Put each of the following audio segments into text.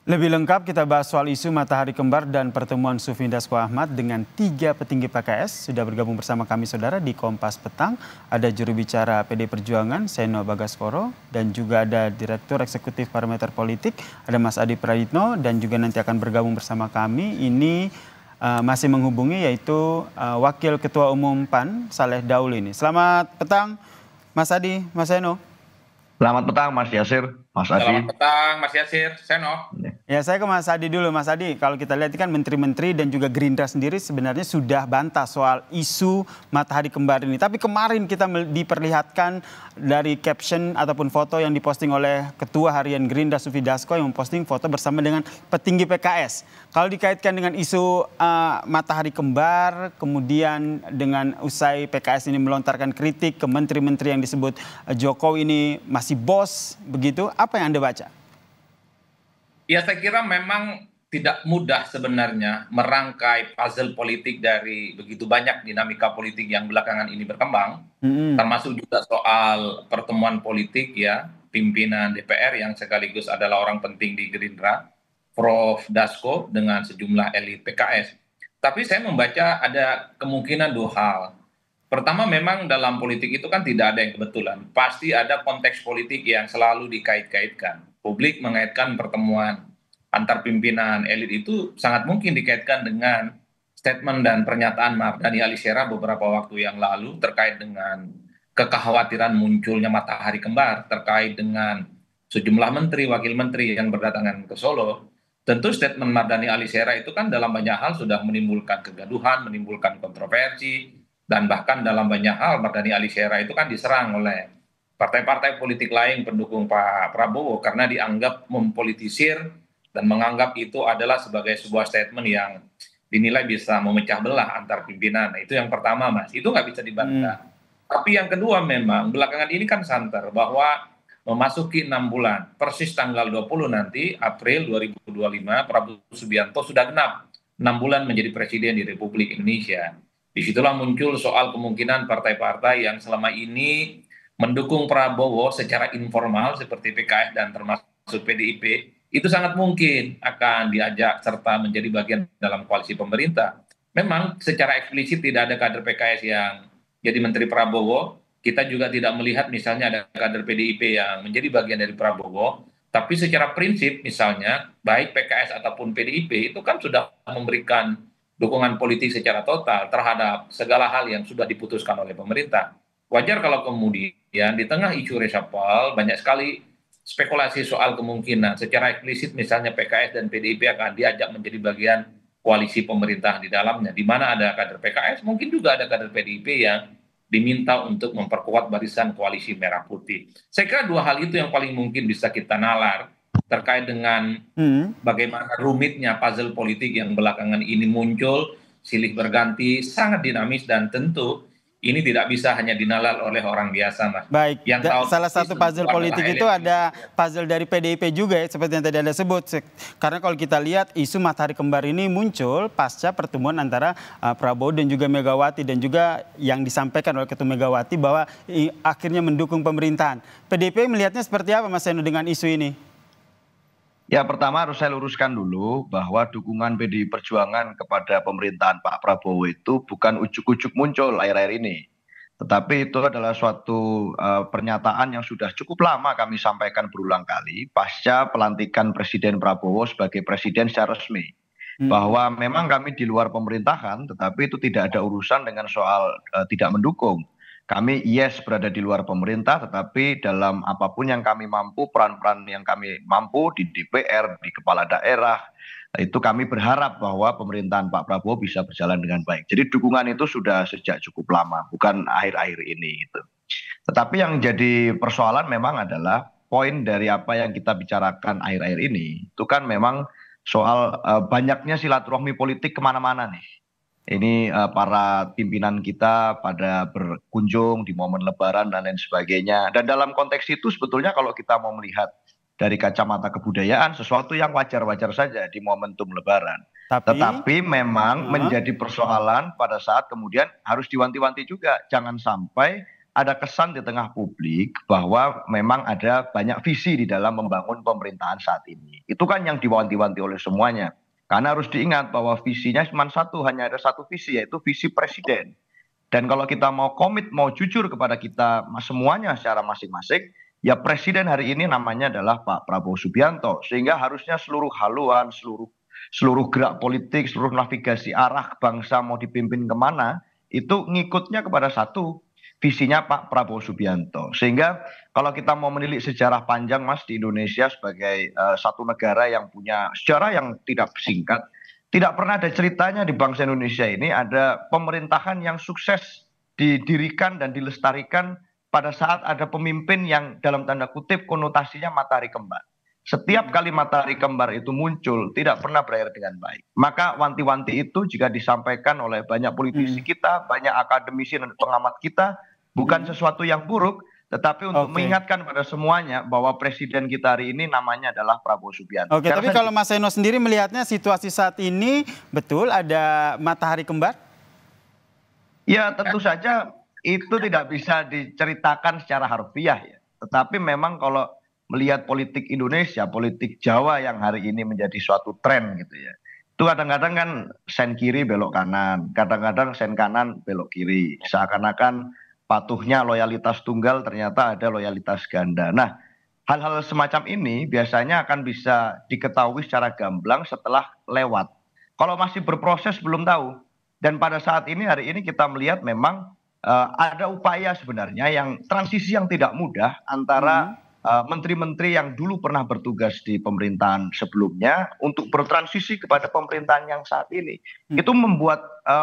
Lebih lengkap kita bahas soal isu matahari kembar dan pertemuan Sufmi Dasko Ahmad dengan 3 petinggi PKS. Sudah bergabung bersama kami saudara di Kompas Petang. Ada juru bicara PD Perjuangan Seno Bagaskoro dan juga ada Direktur Eksekutif Parameter Politik ada Mas Adi Prayitno dan juga nanti akan bergabung bersama kami. Ini masih menghubungi yaitu Wakil Ketua Umum PAN Saleh Daul ini. Selamat petang Mas Adi, Mas Seno. Selamat petang Mas Yasir, Mas Adi. Selamat petang Mas Yasir, Seno. Ya, saya ke Mas Adi dulu. Mas Adi, kalau kita lihat kan menteri-menteri dan juga Gerindra sendiri sebenarnya sudah bantah soal isu matahari kembar ini. Tapi kemarin kita diperlihatkan dari caption ataupun foto yang diposting oleh Ketua Harian Gerindra Sufmi Dasko yang memposting foto bersama dengan petinggi PKS. Kalau dikaitkan dengan isu matahari kembar, kemudian dengan usai PKS ini melontarkan kritik ke menteri-menteri yang disebut Jokowi ini masih bos, begitu, apa yang Anda baca? Ya, saya kira memang tidak mudah sebenarnya merangkai puzzle politik dari begitu banyak dinamika politik yang belakangan ini berkembang, termasuk juga soal pertemuan politik ya pimpinan DPR yang sekaligus adalah orang penting di Gerindra, Prof. Dasko dengan sejumlah elit PKS. Tapi saya membaca ada kemungkinan dua hal. Pertama, memang dalam politik itu kan tidak ada yang kebetulan. Pasti ada konteks politik yang selalu dikait-kaitkan. Publik mengaitkan pertemuan antar pimpinan elit itu sangat mungkin dikaitkan dengan statement dan pernyataan Mardhani Alisera beberapa waktu yang lalu terkait dengan kekhawatiran munculnya matahari kembar, terkait dengan sejumlah menteri, wakil menteri yang berdatangan ke Solo. Tentu statement Mardhani Alisera itu kan dalam banyak hal sudah menimbulkan kegaduhan, menimbulkan kontroversi, dan bahkan dalam banyak hal Mardhani Alisera itu kan diserang oleh partai-partai politik lain pendukung Pak Prabowo karena dianggap mempolitisir dan menganggap itu adalah sebagai sebuah statement yang dinilai bisa memecah belah antar pimpinan. Nah, itu yang pertama, Mas. Itu nggak bisa dibantah. Tapi yang kedua memang belakangan ini kan santer bahwa memasuki 6 bulan, persis tanggal 20 nanti, April 2025, Prabowo Subianto sudah genap 6 bulan menjadi presiden di Republik Indonesia. Disitulah muncul soal kemungkinan partai-partai yang selama ini mendukung Prabowo secara informal seperti PKS dan termasuk PDIP, itu sangat mungkin akan diajak serta menjadi bagian dalam koalisi pemerintah. Memang secara eksplisit tidak ada kader PKS yang jadi menteri Prabowo, kita juga tidak melihat misalnya ada kader PDIP yang menjadi bagian dari Prabowo, tapi secara prinsip misalnya baik PKS ataupun PDIP itu kan sudah memberikan dukungan politik secara total terhadap segala hal yang sudah diputuskan oleh pemerintah. Wajar kalau kemudian di tengah isu reshuffle banyak sekali spekulasi soal kemungkinan secara eksplisit misalnya PKS dan PDIP akan diajak menjadi bagian koalisi pemerintah di dalamnya. Di mana ada kader PKS, mungkin juga ada kader PDIP yang diminta untuk memperkuat barisan koalisi merah putih. Saya kira dua hal itu yang paling mungkin bisa kita nalar terkait dengan bagaimana rumitnya puzzle politik yang belakangan ini muncul, silih berganti, sangat dinamis dan tentu ini tidak bisa hanya dinalar oleh orang biasa, Mas. Baik, salah satu puzzle politik itu ada puzzle dari PDIP juga ya, seperti yang tadi Anda sebut. Karena kalau kita lihat isu matahari kembar ini muncul pasca pertemuan antara Prabowo dan juga Megawati dan juga yang disampaikan oleh Ketua Megawati bahwa akhirnya mendukung pemerintahan. PDIP melihatnya seperti apa, Mas Seno, dengan isu ini? Ya, pertama harus saya luruskan dulu bahwa dukungan PDI Perjuangan kepada pemerintahan Pak Prabowo itu bukan ujuk-ujuk muncul akhir-akhir ini. Tetapi itu adalah suatu pernyataan yang sudah cukup lama kami sampaikan berulang kali pasca pelantikan Presiden Prabowo sebagai presiden secara resmi. Bahwa memang kami di luar pemerintahan tetapi itu tidak ada urusan dengan soal tidak mendukung. Kami yes berada di luar pemerintah, tetapi dalam apapun yang kami mampu, peran-peran yang kami mampu di DPR, di kepala daerah, itu kami berharap bahwa pemerintahan Pak Prabowo bisa berjalan dengan baik. Jadi dukungan itu sudah sejak cukup lama, bukan akhir-akhir ini. Gitu. Tetapi yang jadi persoalan memang adalah poin dari apa yang kita bicarakan akhir-akhir ini, itu kan memang soal banyaknya silaturahmi politik kemana-mana nih. Ini para pimpinan kita pada berkunjung di momen Lebaran dan lain sebagainya. Dan dalam konteks itu sebetulnya kalau kita mau melihat dari kacamata kebudayaan sesuatu yang wajar-wajar saja di momentum Lebaran. Tetapi memang menjadi persoalan pada saat kemudian harus diwanti-wanti juga. Jangan sampai ada kesan di tengah publik bahwa memang ada banyak visi di dalam membangun pemerintahan saat ini. Itu kan yang diwanti-wanti oleh semuanya. Karena harus diingat bahwa visinya cuma satu, hanya ada satu visi, yaitu visi presiden. Dan kalau kita mau komit, mau jujur kepada kita semuanya secara masing-masing, ya presiden hari ini namanya adalah Pak Prabowo Subianto. Sehingga harusnya seluruh haluan, seluruh gerak politik, seluruh navigasi arah bangsa mau dipimpin kemana, itu ngikutnya kepada satu, visinya Pak Prabowo Subianto. Sehingga kalau kita mau menilik sejarah panjang Mas di Indonesia sebagai satu negara yang punya sejarah yang tidak singkat, tidak pernah ada ceritanya di bangsa Indonesia ini ada pemerintahan yang sukses didirikan dan dilestarikan pada saat ada pemimpin yang dalam tanda kutip konotasinya matahari kembar. Setiap kali matahari kembar itu muncul tidak pernah berakhir dengan baik. Maka wanti-wanti itu jika disampaikan oleh banyak politisi kita, banyak akademisi dan pengamat kita, bukan sesuatu yang buruk, tetapi untuk mengingatkan pada semuanya bahwa presiden kita hari ini namanya adalah Prabowo Subianto. Oke, tapi kalau Mas Seno sendiri melihatnya situasi saat ini betul ada matahari kembar? Ya tentu saja itu tidak bisa diceritakan secara harfiah ya. Tetapi memang kalau melihat politik Indonesia, politik Jawa yang hari ini menjadi suatu tren gitu ya. Itu kadang-kadang kan sen kiri belok kanan, kadang-kadang sen kanan belok kiri. Seakan-akan patuhnya loyalitas tunggal ternyata ada loyalitas ganda. Nah, hal-hal semacam ini biasanya akan bisa diketahui secara gamblang setelah lewat. Kalau masih berproses belum tahu. Dan pada saat ini hari ini kita melihat memang ada upaya sebenarnya yang transisi yang tidak mudah antara menteri-menteri yang dulu pernah bertugas di pemerintahan sebelumnya untuk bertransisi kepada pemerintahan yang saat ini. Itu membuat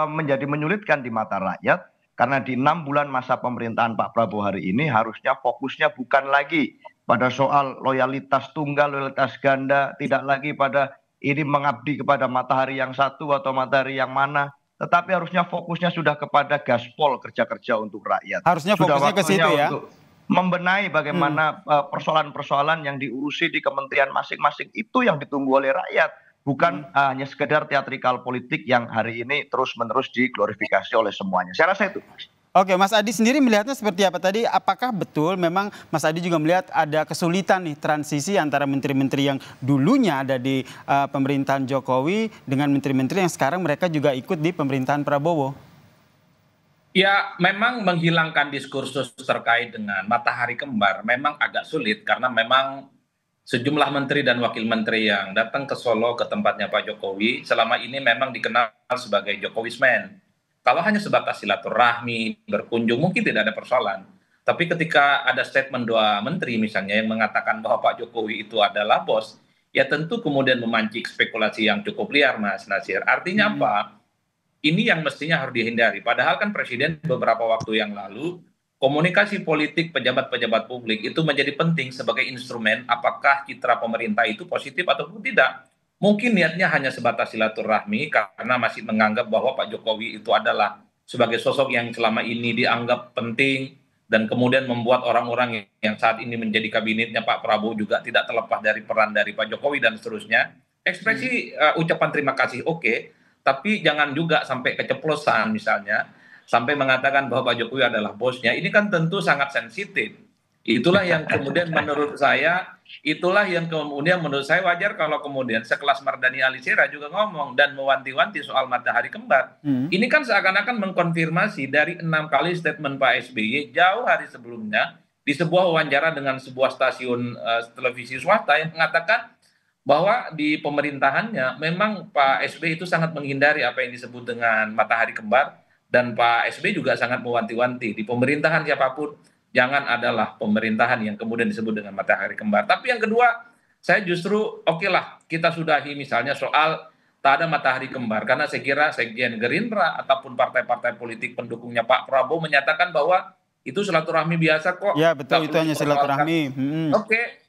menjadi menyulitkan di mata rakyat. Karena di 6 bulan masa pemerintahan Pak Prabowo hari ini harusnya fokusnya bukan lagi pada soal loyalitas tunggal, loyalitas ganda, tidak lagi pada ini mengabdi kepada matahari yang satu atau matahari yang mana, tetapi harusnya fokusnya sudah kepada gaspol kerja-kerja untuk rakyat. Harusnya fokusnya ke situ ya. Untuk membenahi bagaimana persoalan-persoalan yang diurusi di kementerian masing-masing itu yang ditunggu oleh rakyat. Bukan hanya sekedar teatrikal politik yang hari ini terus-menerus diglorifikasi oleh semuanya. Saya rasa itu. Oke, Mas Adi sendiri melihatnya seperti apa tadi? Apakah betul memang Mas Adi juga melihat ada kesulitan nih transisi antara menteri-menteri yang dulunya ada di pemerintahan Jokowi dengan menteri-menteri yang sekarang mereka juga ikut di pemerintahan Prabowo? Ya, memang menghilangkan diskursus terkait dengan matahari kembar memang agak sulit karena memang sejumlah menteri dan wakil menteri yang datang ke Solo ke tempatnya Pak Jokowi selama ini memang dikenal sebagai Jokowismen. Kalau hanya sebatas silaturahmi, berkunjung mungkin tidak ada persoalan. Tapi ketika ada statement 2 menteri misalnya yang mengatakan bahwa Pak Jokowi itu adalah bos, ya tentu kemudian memancing spekulasi yang cukup liar Mas Nasir. Artinya apa? Ini yang mestinya harus dihindari. Padahal kan Presiden beberapa waktu yang lalu komunikasi politik pejabat-pejabat publik itu menjadi penting sebagai instrumen apakah citra pemerintah itu positif ataupun tidak. Mungkin niatnya hanya sebatas silaturahmi karena masih menganggap bahwa Pak Jokowi itu adalah sebagai sosok yang selama ini dianggap penting dan kemudian membuat orang-orang yang saat ini menjadi kabinetnya Pak Prabowo juga tidak terlepas dari peran dari Pak Jokowi dan seterusnya. Ekspresi ucapan terima kasih oke, tapi jangan juga sampai keceplosan misalnya sampai mengatakan bahwa Pak Jokowi adalah bosnya, ini kan tentu sangat sensitif. Itulah yang kemudian menurut saya wajar kalau kemudian sekelas Mardhani Alisera juga ngomong dan mewanti-wanti soal matahari kembar. Ini kan seakan-akan mengkonfirmasi dari 6 kali statement Pak SBY jauh hari sebelumnya di sebuah wawancara dengan sebuah stasiun televisi swasta yang mengatakan bahwa di pemerintahannya memang Pak SBY itu sangat menghindari apa yang disebut dengan matahari kembar. Dan Pak SBY juga sangat mewanti-wanti di pemerintahan siapapun jangan adalah pemerintahan yang kemudian disebut dengan matahari kembar. Tapi yang kedua, saya justru oke lah kita sudahi misalnya soal tak ada matahari kembar karena saya kira Sekjen Gerindra ataupun partai-partai politik pendukungnya Pak Prabowo menyatakan bahwa itu silaturahmi biasa kok. Ya betul, itu hanya silaturahmi. Oke,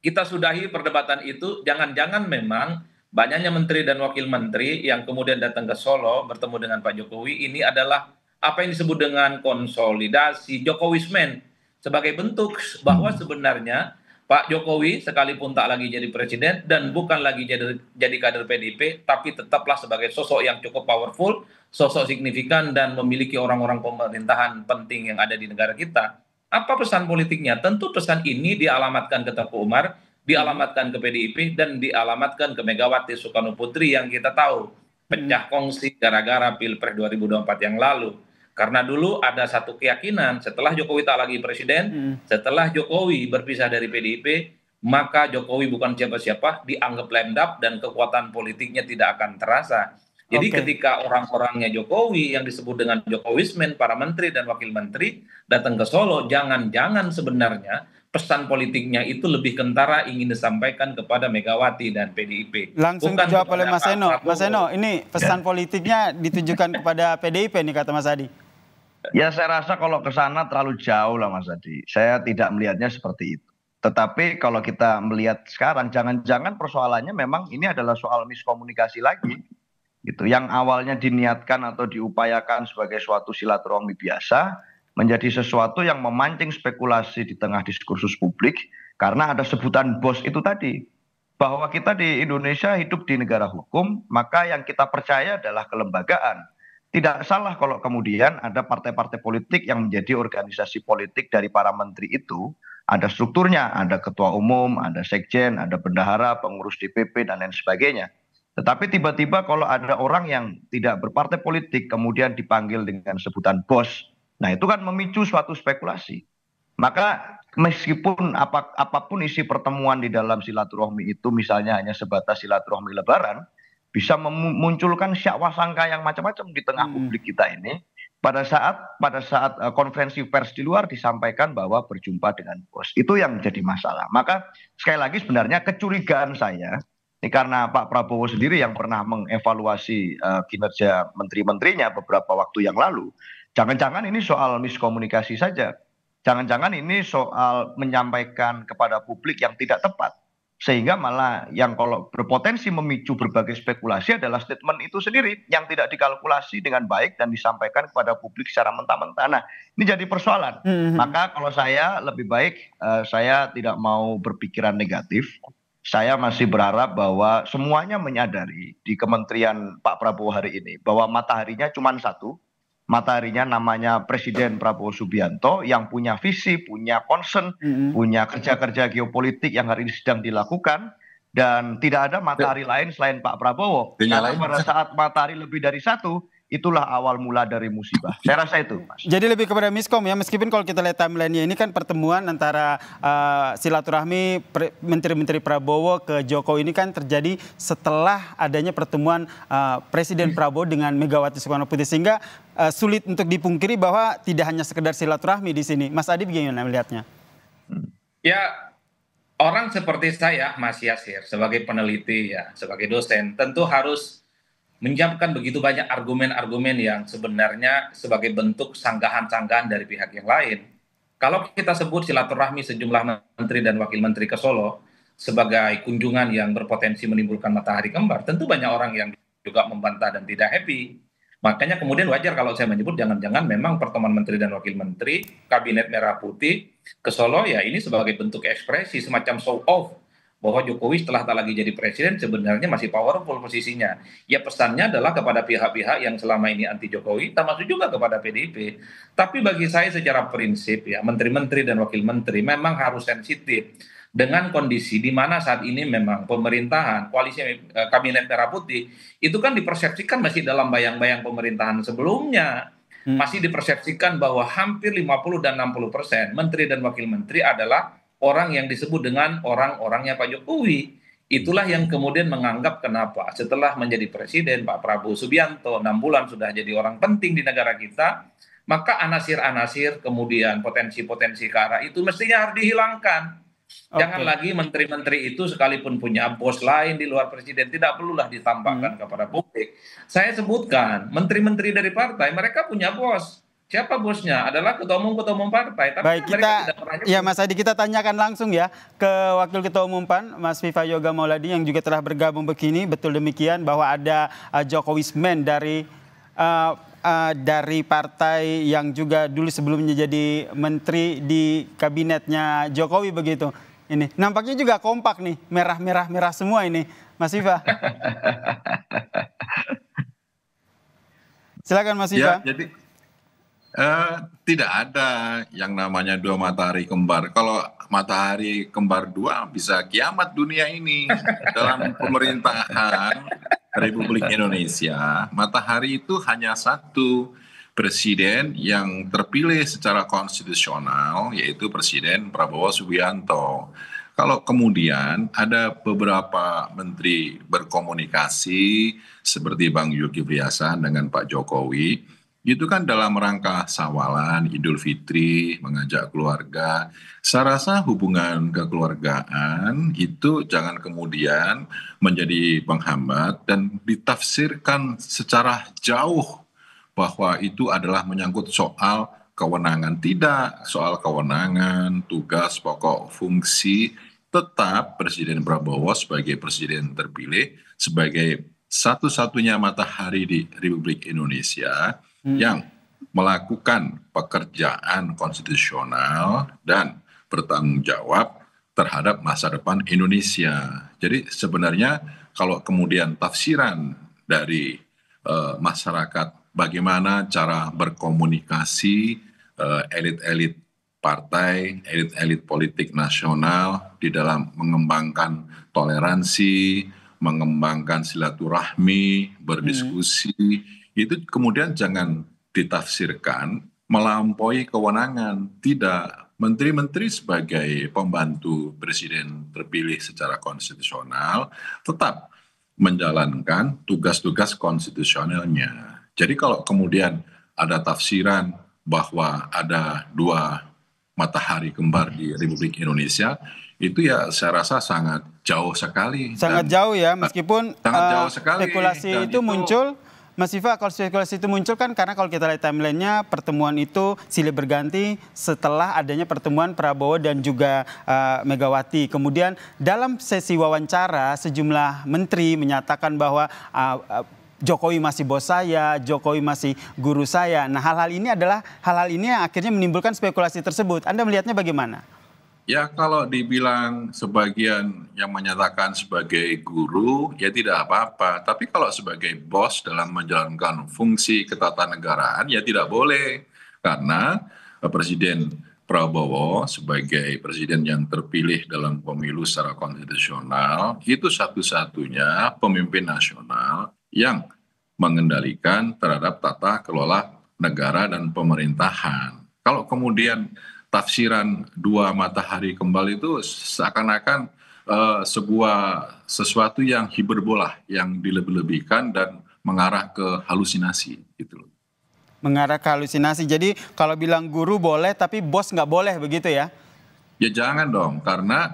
kita sudahi perdebatan itu. Jangan-jangan memang banyaknya menteri dan wakil menteri yang kemudian datang ke Solo bertemu dengan Pak Jokowi ini adalah apa yang disebut dengan konsolidasi Jokowismen sebagai bentuk bahwa sebenarnya Pak Jokowi sekalipun tak lagi jadi presiden dan bukan lagi jadi kader PDIP, tapi tetaplah sebagai sosok yang cukup powerful, sosok signifikan dan memiliki orang-orang pemerintahan penting yang ada di negara kita. Apa pesan politiknya? Tentu pesan ini dialamatkan ke Teguh Umar, dialamatkan ke PDIP, dan dialamatkan ke Megawati Soekarno Putri yang kita tahu pecah kongsi gara-gara Pilpres 2024 yang lalu. Karena dulu ada satu keyakinan, setelah Jokowi tak lagi presiden, setelah Jokowi berpisah dari PDIP, maka Jokowi bukan siapa-siapa, dianggap lemdap dan kekuatan politiknya tidak akan terasa. Jadi ketika orang-orangnya Jokowi yang disebut dengan Jokowismen, para menteri dan wakil menteri datang ke Solo, jangan-jangan sebenarnya pesan politiknya itu lebih kentara ingin disampaikan kepada Megawati dan PDIP. Langsung dijawab oleh Mas Eno. Mas Eno, ini pesan politiknya ditujukan kepada PDIP nih kata Mas Adi. Ya saya rasa kalau ke sana terlalu jauh lah Mas Adi. Saya tidak melihatnya seperti itu. Tetapi kalau kita melihat sekarang, jangan-jangan persoalannya memang ini adalah soal miskomunikasi lagi. Gitu. Yang awalnya diniatkan atau diupayakan sebagai suatu silaturahmi biasa, menjadi sesuatu yang memancing spekulasi di tengah diskursus publik. Karena ada sebutan bos itu tadi. Bahwa kita di Indonesia hidup di negara hukum, maka yang kita percaya adalah kelembagaan. Tidak salah kalau kemudian ada partai-partai politik yang menjadi organisasi politik dari para menteri itu, ada strukturnya, ada ketua umum, ada sekjen, ada bendahara, pengurus DPP, dan lain sebagainya. Tetapi tiba-tiba kalau ada orang yang tidak berpartai politik kemudian dipanggil dengan sebutan bos, nah itu kan memicu suatu spekulasi. Maka meskipun apapun isi pertemuan di dalam silaturahmi itu misalnya hanya sebatas silaturahmi lebaran, bisa memunculkan syakwa sangka yang macam-macam di tengah publik kita ini. Pada saat konferensi pers di luar disampaikan bahwa berjumpa dengan bos, itu yang menjadi masalah. Maka sekali lagi sebenarnya kecurigaan saya, ini karena Pak Prabowo sendiri yang pernah mengevaluasi kinerja menteri-menterinya beberapa waktu yang lalu, jangan-jangan ini soal miskomunikasi saja, jangan-jangan ini soal menyampaikan kepada publik yang tidak tepat. Sehingga malah yang kalau berpotensi memicu berbagai spekulasi adalah statement itu sendiri yang tidak dikalkulasi dengan baik dan disampaikan kepada publik secara mentah-mentah. Nah, ini jadi persoalan. Maka kalau saya lebih baik saya tidak mau berpikiran negatif. Saya masih berharap bahwa semuanya menyadari di Kementerian Pak Prabowo hari ini bahwa mataharinya cuma satu. Mataharinya namanya Presiden Prabowo Subianto yang punya visi, punya concern, punya kerja-kerja geopolitik yang hari ini sedang dilakukan. Dan tidak ada matahari lain selain Pak Prabowo. Karena pada saat matahari lebih dari satu, itulah awal mula dari musibah. Saya rasa itu, Mas. Jadi lebih kepada miskom ya, meskipun kalau kita lihat timeline-nya ini kan pertemuan antara silaturahmi Menteri-Menteri Prabowo ke Jokowi ini kan terjadi setelah adanya pertemuan Presiden Prabowo dengan Megawati Soekarno Putri, sehingga sulit untuk dipungkiri bahwa tidak hanya sekedar silaturahmi di sini. Mas Adi bagaimana melihatnya? Ya, orang seperti saya, Mas Yasir, sebagai peneliti ya, sebagai dosen, tentu harus menyiapkan begitu banyak argumen-argumen yang sebenarnya sebagai bentuk sanggahan-sanggahan dari pihak yang lain. Kalau kita sebut silaturahmi sejumlah menteri dan wakil menteri ke Solo sebagai kunjungan yang berpotensi menimbulkan matahari kembar, tentu banyak orang yang juga membantah dan tidak happy. Makanya kemudian wajar kalau saya menyebut jangan-jangan memang pertemuan menteri dan wakil menteri Kabinet Merah Putih ke Solo ya ini sebagai bentuk ekspresi semacam show off bahwa Jokowi setelah tak lagi jadi presiden sebenarnya masih powerful posisinya. Ya pesannya adalah kepada pihak-pihak yang selama ini anti Jokowi, termasuk juga kepada PDIP. Tapi bagi saya secara prinsip ya, menteri-menteri dan wakil menteri memang harus sensitif dengan kondisi di mana saat ini memang pemerintahan, koalisi Kabinet Merah Putih, itu kan dipersepsikan masih dalam bayang-bayang pemerintahan sebelumnya. Masih dipersepsikan bahwa hampir 50 dan 60% menteri dan wakil menteri adalah orang yang disebut dengan orang-orangnya Pak Jokowi. Itulah yang kemudian menganggap kenapa setelah menjadi presiden Pak Prabowo Subianto 6 bulan sudah jadi orang penting di negara kita, maka anasir-anasir kemudian potensi-potensi ke arah itu mestinya harus dihilangkan. Jangan lagi menteri-menteri itu sekalipun punya bos lain di luar presiden tidak perlulah ditampakkan kepada publik. Saya sebutkan menteri-menteri dari partai mereka punya bos. Siapa bosnya? Adalah ketua umum partai. Tapi baik, ya Mas Adi, kita tanyakan langsung ya ke Wakil Ketua Umum PAN, Mas Viva Yoga Mauladi yang juga telah bergabung begini. Betul demikian bahwa ada Jokowismen dari partai yang juga dulu sebelumnya jadi menteri di kabinetnya Jokowi begitu. Ini nampaknya juga kompak nih, merah semua ini, Mas Viva. Silakan Mas Ya, Viva. jadi tidak ada yang namanya dua matahari kembar. Kalau matahari kembar dua bisa kiamat dunia ini. Dalam pemerintahan Republik Indonesia, matahari itu hanya satu, presiden yang terpilih secara konstitusional, yaitu Presiden Prabowo Subianto. Kalau kemudian ada beberapa menteri berkomunikasi seperti Bang Zulkifli Hasan dengan Pak Jokowi, itu kan dalam rangka sawalan, Idul Fitri, mengajak keluarga. Saya rasa hubungan kekeluargaan itu jangan kemudian menjadi penghambat dan ditafsirkan secara jauh bahwa itu adalah menyangkut soal kewenangan. Tidak, soal kewenangan, tugas, pokok, fungsi, tetap Presiden Prabowo sebagai presiden terpilih, sebagai satu-satunya matahari di Republik Indonesia yang melakukan pekerjaan konstitusional dan bertanggung jawab terhadap masa depan Indonesia. Jadi sebenarnya kalau kemudian tafsiran dari masyarakat bagaimana cara berkomunikasi elit-elit partai, elit-elit politik nasional di dalam mengembangkan toleransi, mengembangkan silaturahmi, berdiskusi, itu kemudian jangan ditafsirkan melampaui kewenangan. Tidak, menteri-menteri sebagai pembantu presiden terpilih secara konstitusional tetap menjalankan tugas-tugas konstitusionalnya. Jadi kalau kemudian ada tafsiran bahwa ada dua matahari kembar di Republik Indonesia, itu ya saya rasa sangat jauh sekali. Sangat jauh ya, meskipun sangat jauh sekali. Spekulasi itu muncul, Mas Viva, kalau spekulasi itu muncul kan karena kalau kita lihat timelinenya, pertemuan itu silih berganti setelah adanya pertemuan Prabowo dan juga Megawati. Kemudian dalam sesi wawancara sejumlah menteri menyatakan bahwa Jokowi masih bos saya, Jokowi masih guru saya. Nah, hal-hal ini yang akhirnya menimbulkan spekulasi tersebut. Anda melihatnya bagaimana? Ya, kalau dibilang sebagian yang menyatakan sebagai guru, ya tidak apa-apa. Tapi kalau sebagai bos dalam menjalankan fungsi ketatanegaraan, ya tidak boleh. Karena Presiden Prabowo sebagai presiden yang terpilih dalam pemilu secara konstitusional, itu satu-satunya pemimpin nasional yang mengendalikan terhadap tata kelola negara dan pemerintahan. Kalau kemudian tafsiran dua matahari kembali itu seakan-akan sesuatu yang hiperbola, yang dilebih-lebihkan dan mengarah ke halusinasi gitu loh. Mengarah ke halusinasi. Jadi kalau bilang guru boleh tapi bos nggak boleh begitu ya? Ya jangan dong, karena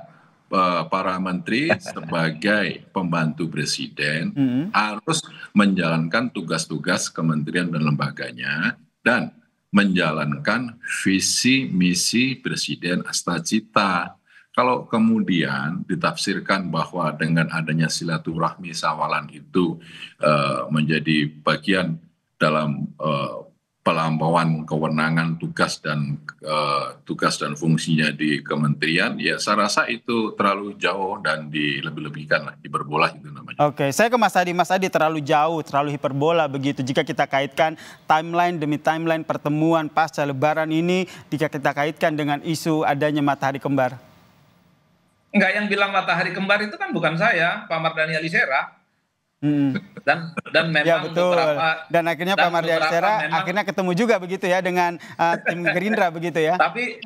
para menteri sebagai pembantu presiden harus menjalankan tugas-tugas kementerian dan lembaganya dan menjalankan visi misi Presiden Astacita. Kalau kemudian ditafsirkan bahwa dengan adanya silaturahmi sawalan itu menjadi bagian dalam pelampauan kewenangan tugas dan fungsinya di kementerian, ya saya rasa itu terlalu jauh dan dilebih-lebihkan lah, hiperbola itu namanya. Oke, saya ke Mas Adi. Mas Adi, terlalu jauh, terlalu hiperbola begitu. Jika kita kaitkan timeline demi timeline pertemuan pasca Lebaran ini, jika kita kaitkan dengan isu adanya matahari kembar. Enggak, yang bilang matahari kembar itu kan bukan saya, Pak Mardhani Alisera. Dan memang ya, betul. beberapa, dan akhirnya Pak Mardhani Alisera akhirnya ketemu juga begitu ya dengan tim Gerindra begitu ya. Tapi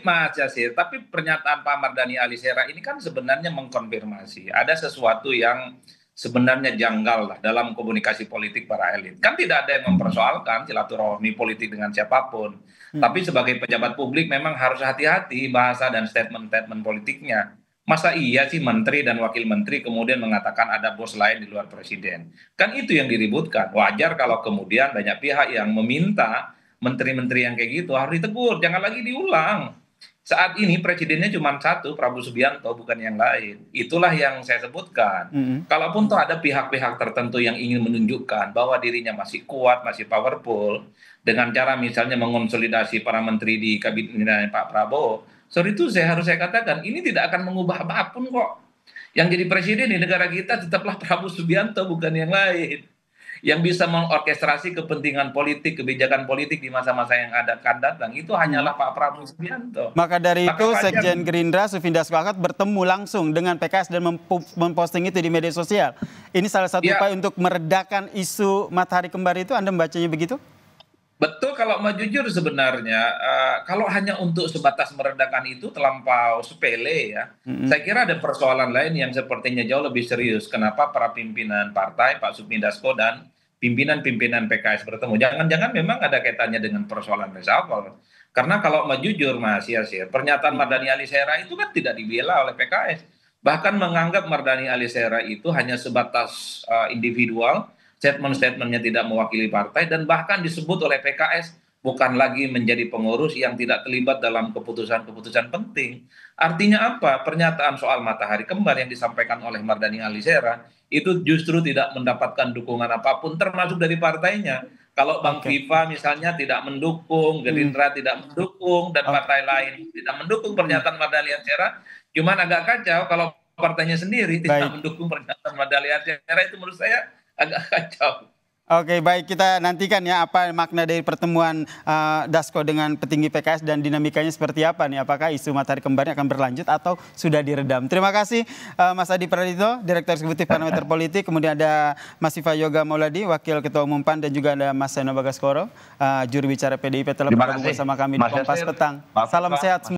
Mas Yasir, tapi pernyataan Pak Mardhani Alisera ini kan sebenarnya mengkonfirmasi ada sesuatu yang sebenarnya janggal lah dalam komunikasi politik para elit. Kan tidak ada yang mempersoalkan silaturahmi politik dengan siapapun. Tapi sebagai pejabat publik memang harus hati-hati bahasa dan statement-statement politiknya. Masa iya sih menteri dan wakil menteri kemudian mengatakan ada bos lain di luar presiden? Kan itu yang diributkan. Wajar kalau kemudian banyak pihak yang meminta menteri-menteri yang kayak gitu harus ditegur, jangan lagi diulang. Saat ini presidennya cuma satu, Prabowo Subianto, bukan yang lain. Itulah yang saya sebutkan. Kalaupun toh ada pihak-pihak tertentu yang ingin menunjukkan bahwa dirinya masih kuat, masih powerful, dengan cara misalnya mengonsolidasi para menteri di kabinet Pak Prabowo, Sorry itu harus saya katakan, ini tidak akan mengubah apapun kok. Yang jadi presiden di negara kita tetaplah Prabowo Subianto, bukan yang lain. Yang bisa mengorkestrasi kepentingan politik, kebijakan politik di masa-masa yang akan datang, itu hanyalah Pak Prabowo Subianto. Maka dari itu Sekjen Gerindra Sufmi Dasko Ahmad bertemu langsung dengan PKS dan memposting itu di media sosial. Ini salah satu upaya untuk meredakan isu matahari kembar itu, Anda membacanya begitu? Betul, kalau mau jujur sebenarnya, kalau hanya untuk sebatas meredakan itu terlampau sepele ya. Saya kira ada persoalan lain yang sepertinya jauh lebih serius. Kenapa para pimpinan partai, Pak Sufmi Dasko dan pimpinan-pimpinan PKS bertemu? Jangan-jangan memang ada kaitannya dengan persoalan reshuffle. Karena kalau mau jujur Mas Yasir, pernyataan Mardhani Alisera itu kan tidak dibela oleh PKS. Bahkan menganggap Mardhani Alisera itu hanya sebatas individual, statement-statementnya tidak mewakili partai, dan bahkan disebut oleh PKS bukan lagi menjadi pengurus yang tidak terlibat dalam keputusan-keputusan penting. Artinya apa? Pernyataan soal matahari kembar yang disampaikan oleh Mardhani Alisera itu justru tidak mendapatkan dukungan apapun termasuk dari partainya. Kalau Bang Viva misalnya tidak mendukung, Gerindra tidak mendukung, dan partai lain tidak mendukung pernyataan Mardhani Alisera, cuman agak kacau kalau partainya sendiri tidak mendukung pernyataan Mardhani Alisera, itu menurut saya agak kacau. Oke, baik, kita nantikan ya apa makna dari pertemuan Dasko dengan petinggi PKS dan dinamikanya seperti apa nih. Apakah isu matahari kembarnya akan berlanjut atau sudah diredam. Terima kasih Mas Adi Praditno, Direktur Eksekutif Parameter Politik. Kemudian ada Mas Viva Yoga Mauladi, Wakil Ketua Umum PAN, dan juga ada Mas Seno Bagaskoro, juru bicara PDIP, telah bergabung bersama kami di Kompas Petang. Salam sehat semua.